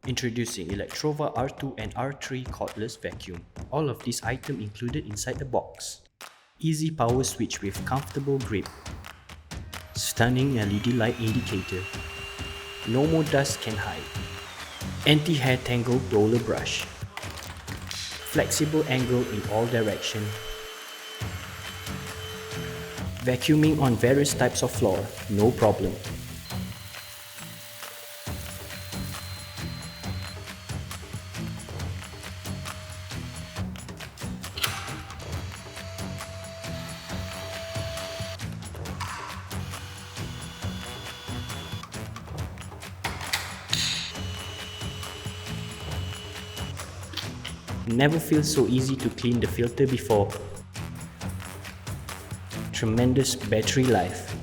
Introducing Electrova R2 and R3 Cordless vacuum. All of these items included inside the box. Easy power switch with comfortable grip. Stunning LED light indicator. No more dust can hide. Anti-hair tangle roller brush. Flexible angle in all directions. Vacuuming on various types of floor, no problem. Never feels so easy to clean the filter before. Tremendous battery life.